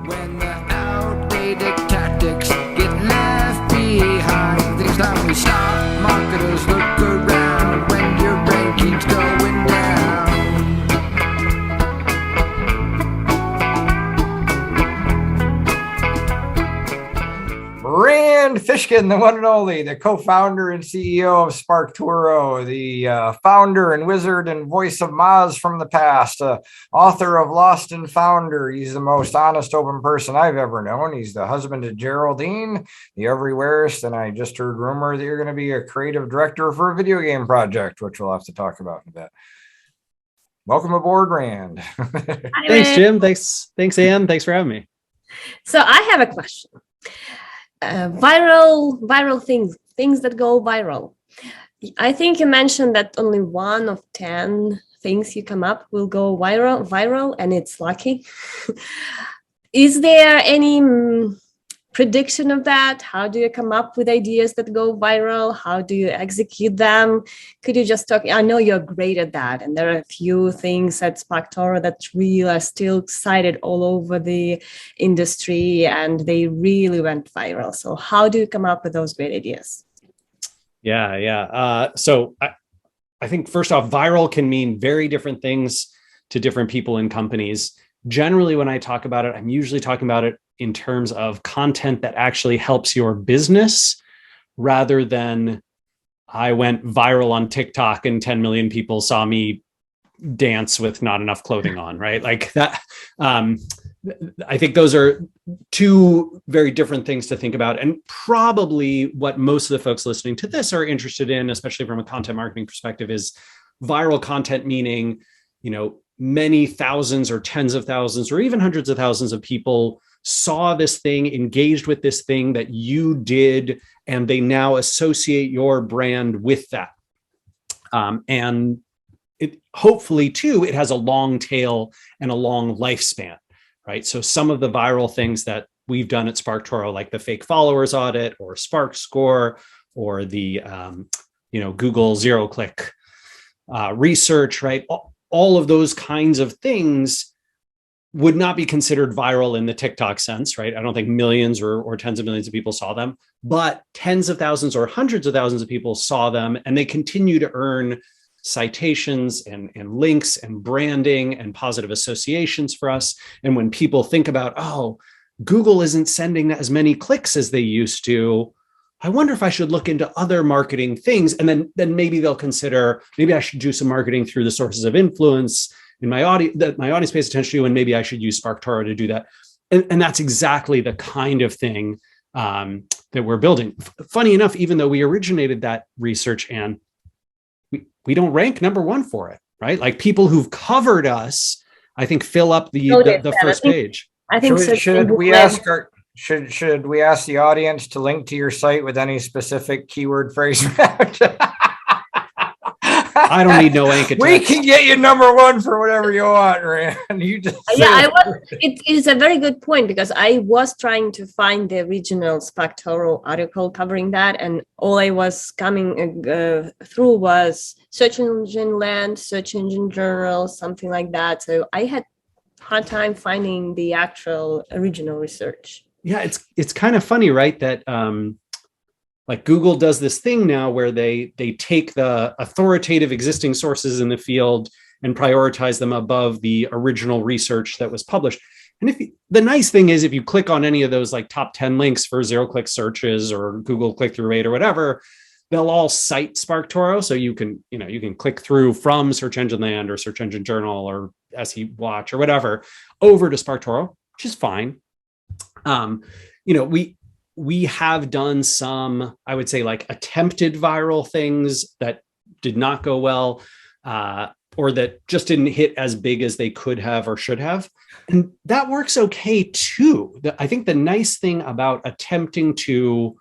When the outdated tactics get left behind, it's time we stop. Marketers look around when your ranking's going down. Rand Fishkin, the one and only, the co-founder and CEO of SparkToro, the founder and wizard and voice of Maz from the past, author of Lost and Founder. He's the most honest, open person I've ever known. He's the husband to Geraldine, the everywhereist, and I just heard rumor that you're going to be a creative director for a video game project, which we'll have to talk about in a bit. Welcome aboard, Rand. Thanks, Jim. Thanks, Ann. Thanks for having me. So I have a question. Viral things that go viral. I think you mentioned that only 1 of 10 things you come up will go viral, and it's lucky. Is there any prediction of that? How do you come up with ideas that go viral? How do you execute them? Could you just talk? I know you're great at that, and there are a few things at SparkToro that really are still cited all over the industry, and they really went viral. So how do you come up with those great ideas? So I think first off, viral can mean very different things to different people and companies. Generally, when I talk about it, I'm usually talking about it in terms of content that actually helps your business, rather than I went viral on TikTok and 10 million people saw me dance with not enough clothing on, right? Like that. I think those are two very different things to think about. And probably what most of the folks listening to this are interested in, especially from a content marketing perspective, is viral content, meaning, many thousands or tens of thousands or even hundreds of thousands of people saw this thing, engaged with this thing that you did, and they now associate your brand with that. And it hopefully too, it has a long tail and a long lifespan, right? So some of the viral things that we've done at SparkToro, like the fake followers audit or Spark Score or the Google zero-click research, right? All of those kinds of things would not be considered viral in the TikTok sense, right? I don't think millions or tens of millions of people saw them, but tens of thousands or hundreds of thousands of people saw them, and they continue to earn citations and links and branding and positive associations for us. And when people think about, oh, Google isn't sending as many clicks as they used to, I wonder if I should look into other marketing things. And then maybe they'll consider, maybe I should do some marketing through the sources of influence in my audience that my audience pays attention to, and maybe I should use SparkToro to do that. And that's exactly the kind of thing that we're building. Funny enough, even though we originated that research, and we don't rank number 1 for it, right? Like people who've covered us, I think, fill up the first page. I think should we ask the audience to link to your site with any specific keyword phrase match? I don't need no anchor text. We can get you number 1 for whatever you want, Rand. You just it is a very good point, because I was trying to find the original SparkToro article covering that, and all I was coming through was search engine land, search engine journal, something like that. So I had a hard time finding the actual original research. Yeah, it's kind of funny, right? That like Google does this thing now where they take the authoritative existing sources in the field and prioritize them above the original research that was published. And the nice thing is, if you click on any of those like top 10 links for zero-click searches or Google click-through rate or whatever, they'll all cite SparkToro. So you can click through from Search Engine Land or Search Engine Journal or SE Watch or whatever over to SparkToro, which is fine. We have done some, I would say, like attempted viral things that did not go well, or that just didn't hit as big as they could have or should have. And that works okay too. I think the nice thing about attempting to,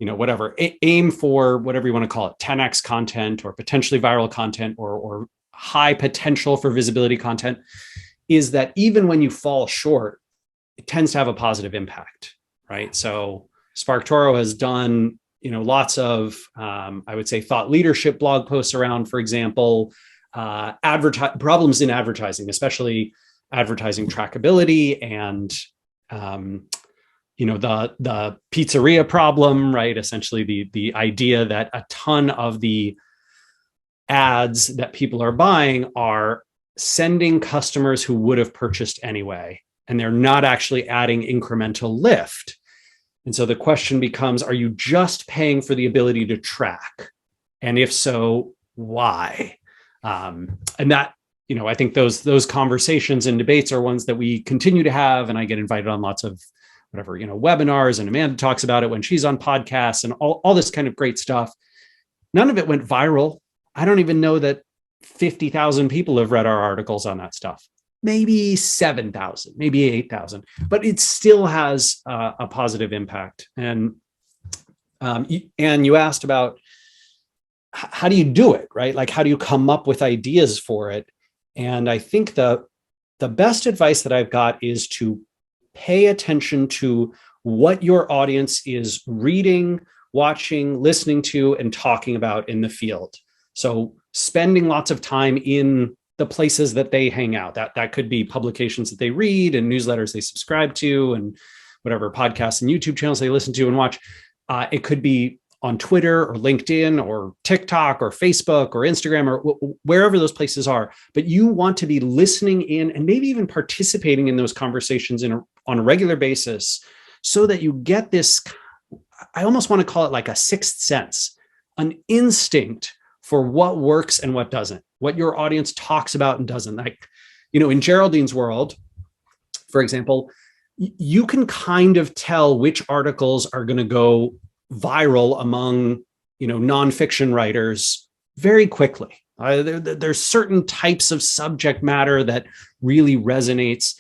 aim for whatever you want to call it, 10x content or potentially viral content or high potential for visibility content, is that even when you fall short, it tends to have a positive impact, right? So SparkToro has done, lots of, I would say, thought leadership blog posts around, for example, problems in advertising, especially advertising trackability and the pizzeria problem, right? Essentially the idea that a ton of the ads that people are buying are sending customers who would have purchased anyway, and they're not actually adding incremental lift. And so the question becomes, are you just paying for the ability to track? And if so, why? And that, I think those conversations and debates are ones that we continue to have. And I get invited on lots of webinars, and Amanda talks about it when she's on podcasts and all this kind of great stuff. None of it went viral. I don't even know that 50,000 people have read our articles on that stuff. Maybe 7,000, maybe 8,000, but it still has a positive impact. And you asked about how do you do it, right? Like, how do you come up with ideas for it? And I think the best advice that I've got is to pay attention to what your audience is reading, watching, listening to, and talking about in the field. So spending lots of time in the places that they hang out. That could be publications that they read and newsletters they subscribe to and whatever podcasts and YouTube channels they listen to and watch. It could be on Twitter or LinkedIn or TikTok or Facebook or Instagram or wherever those places are. But you want to be listening in and maybe even participating in those conversations on a regular basis, so that you get this, I almost want to call it like a sixth sense, an instinct for what works and what doesn't, what your audience talks about and doesn't. Like, in Geraldine's world, for example, you can kind of tell which articles are going to go viral among, nonfiction writers very quickly. There's certain types of subject matter that really resonates.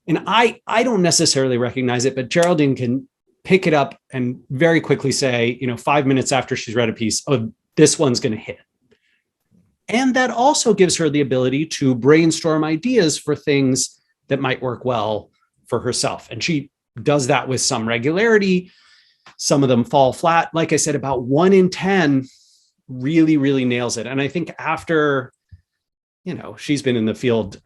And I don't necessarily recognize it, but Geraldine can pick it up and very quickly say, 5 minutes after she's read a piece, oh, this one's going to hit. And that also gives her the ability to brainstorm ideas for things that might work well for herself. And she does that with some regularity. Some of them fall flat. Like I said, about 1 in 10 really, really nails it. And I think after, she's been in the field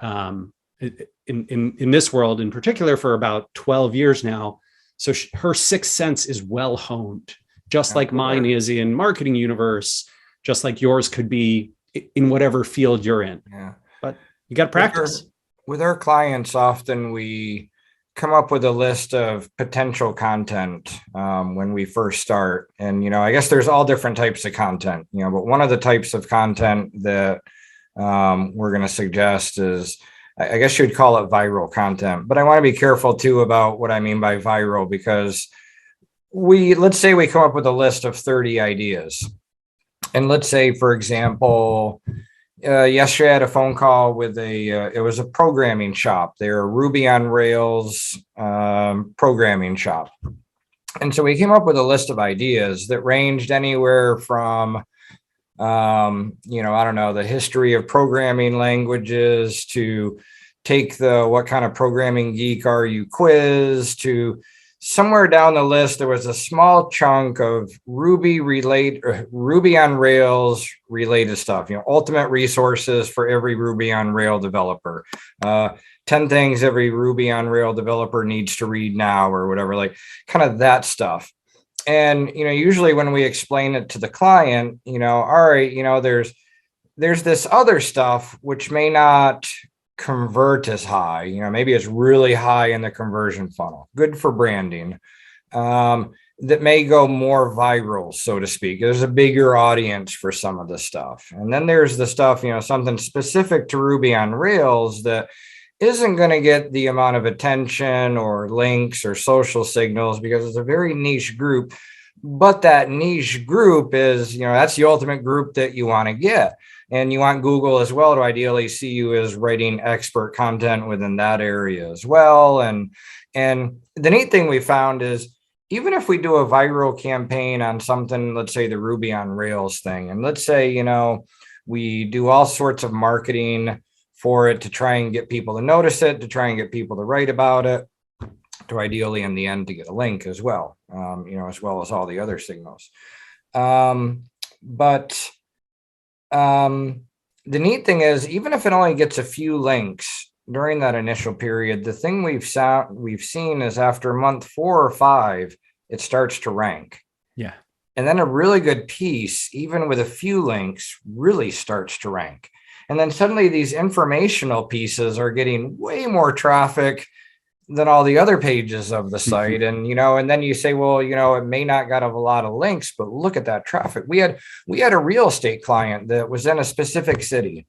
in this world in particular for about 12 years now. So her sixth sense is well honed, just like mine is in marketing universe, just like yours could be in whatever field you're in. Yeah. But you got to practice. With our clients, often we come up with a list of potential content when we first start. And, I guess there's all different types of content, but one of the types of content that we're going to suggest is, I guess you'd call it viral content. But I want to be careful too about what I mean by viral, because let's say we come up with a list of 30 ideas. And let's say, for example, yesterday I had a phone call with it was a programming shop. They're a Ruby on Rails programming shop. And so we came up with a list of ideas that ranged anywhere from, I don't know, the history of programming languages, to take the what kind of programming geek are you quiz, to somewhere down the list, there was a small chunk of Ruby on Rails related stuff, ultimate resources for every Ruby on Rails developer, 10 things every Ruby on Rails developer needs to read now, or whatever, like kind of that stuff. And, usually when we explain it to the client, all right, there's this other stuff which may not convert as high, maybe it's really high in the conversion funnel, good for branding, that may go more viral, so to speak. There's a bigger audience for some of the stuff. And then there's the stuff, something specific to Ruby on Rails that isn't going to get the amount of attention or links or social signals because it's a very niche group. But that niche group is, that's the ultimate group that you want to get. And you want Google as well to ideally see you as writing expert content within that area as well. And the neat thing we found is, even if we do a viral campaign on something, let's say the Ruby on Rails thing, and let's say, we do all sorts of marketing for it to try and get people to notice it, to try and get people to write about it, to ideally in the end to get a link as well, as well as all the other signals. But the neat thing is, even if it only gets a few links, during that initial period, the thing we've seen is after month 4 or 5, it starts to rank. Yeah. And then a really good piece, even with a few links, really starts to rank. And then suddenly these informational pieces are getting way more traffic than all the other pages of the site. And, and then you say, well, it may not got a lot of links, but look at that traffic. We had a real estate client that was in a specific city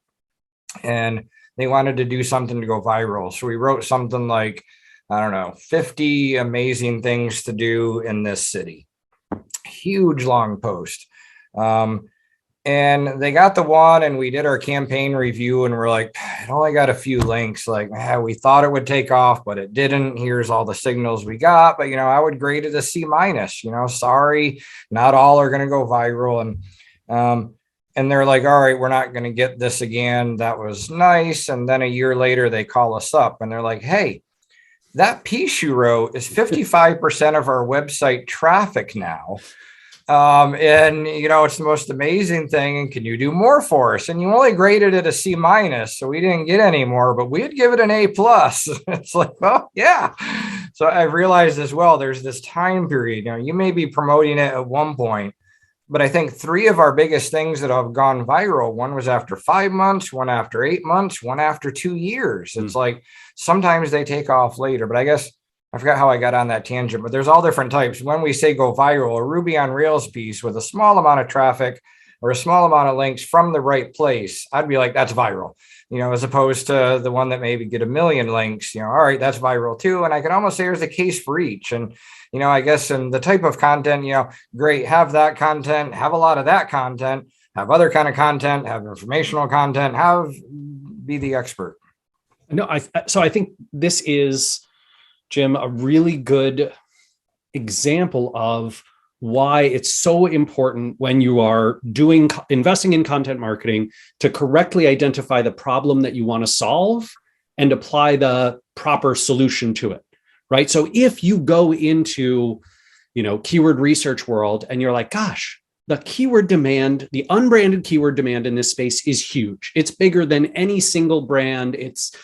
and they wanted to do something to go viral. So we wrote something like, I don't know, 50 amazing things to do in this city. Huge long post. And they got the one and we did our campaign review and we're like, it only got a few links. Like, we thought it would take off, but it didn't. Here's all the signals we got. But, I would grade it a C-. Sorry, not all are going to go viral. And they're like, all right, we're not going to get this again. That was nice. And then a year later, they call us up and they're like, hey, that piece you wrote is 55% of our website traffic now. And it's the most amazing thing. And can you do more for us? And you only graded it a C-, so we didn't get any more, but we'd give it an A+. It's like, well, yeah. So I've realized as well, there's this time period, you may be promoting it at one point, but I think 3 of our biggest things that have gone viral, one was after 5 months, one after 8 months, one after 2 years. It's like, sometimes they take off later, but I guess I forgot how I got on that tangent, but there's all different types. When we say go viral, a Ruby on Rails piece with a small amount of traffic or a small amount of links from the right place, I'd be like, that's viral, as opposed to the one that maybe get 1 million links, all right, that's viral too. And I can almost say there's a case for each. And, I guess in the type of content, great, have that content, have a lot of that content, have other kind of content, have informational content, be the expert. No, so I think this is, Jim, a really good example of why it's so important when you are investing in content marketing to correctly identify the problem that you want to solve and apply the proper solution to it, right? So if you go into, keyword research world and you're like, gosh, the keyword demand, the unbranded keyword demand in this space is huge. It's bigger than any single brand. It's,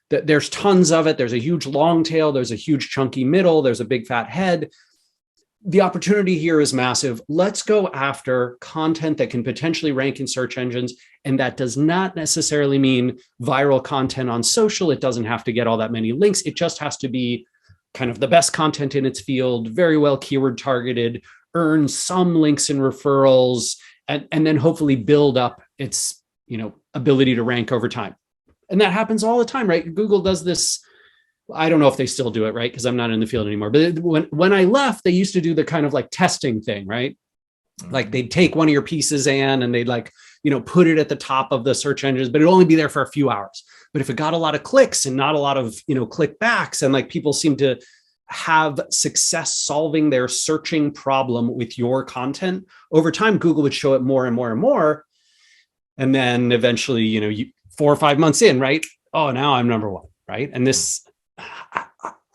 there's tons of it. There's a huge long tail. There's a huge chunky middle. There's a big fat head. The opportunity here is massive. Let's go after content that can potentially rank in search engines. And that does not necessarily mean viral content on social. It doesn't have to get all that many links. It just has to be kind of the best content in its field, very well keyword targeted, earn some links and referrals, and then hopefully build up its, ability to rank over time. And that happens all the time, right? Google does this. I don't know if they still do it, right? Because I'm not in the field anymore. But when I left, they used to do the kind of like testing thing, right? Like they'd take one of your pieces and they'd like, put it at the top of the search engines, but it'd only be there for a few hours. But if it got a lot of clicks and not a lot of, click backs, and like people seem to have success solving their searching problem with your content, over time, Google would show it more and more and more. And then eventually, 4 or 5 months in, right? Oh, now I'm number 1, right? And this,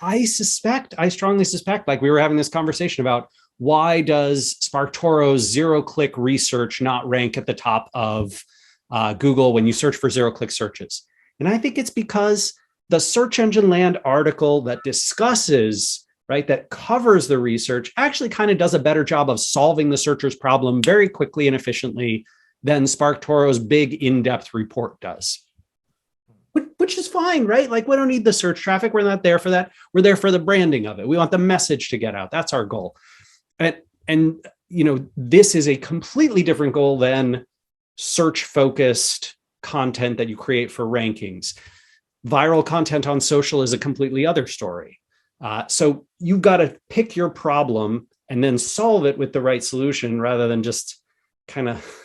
I strongly suspect, like we were having this conversation about why does SparkToro's 0-click research not rank at the top of Google when you search for 0-click searches? And I think it's because the Search Engine Land article that discusses, right, that covers the research actually kind of does a better job of solving the searcher's problem very quickly and efficiently than SparkToro's big in-depth report does. Which is fine, right? Like we don't need the search traffic. We're not there for that. We're there for the branding of it. We want the message to get out. That's our goal. And this is a completely different goal than search-focused content that you create for rankings. Viral content on social is a completely other story. So you've got to pick your problem and then solve it with the right solution rather than just kind of,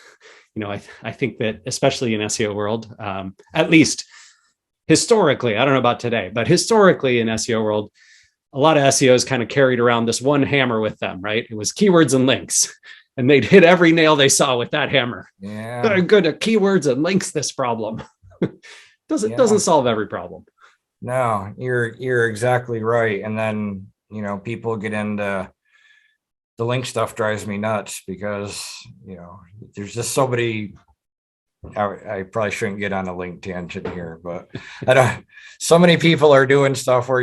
I think that especially in SEO world, at least historically, I don't know about today, but historically in SEO world, a lot of SEOs kind of carried around this one hammer with them, right? It was keywords and links, and they'd hit every nail they saw with that hammer. Yeah. Good at keywords and links this problem. Doesn't solve every problem. No, you're exactly right. And then, people get into the link stuff drives me nuts because, there's just so many I probably shouldn't get on a link tangent here, but I don't. So many people are doing stuff where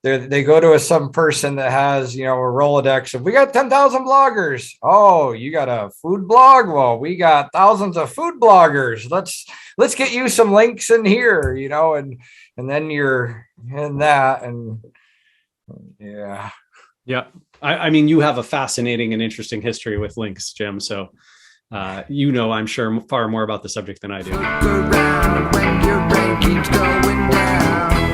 they go to some person that has a Rolodex of we got 10,000 bloggers. Oh, you got a food blog? Well, we got thousands of food bloggers. Let's get you some links in here, and then you're in that, and yeah. Yeah. I mean, you have a fascinating and interesting history with links, Jim. So, I'm sure far more about the subject than I do. Look around when your ranking's going down.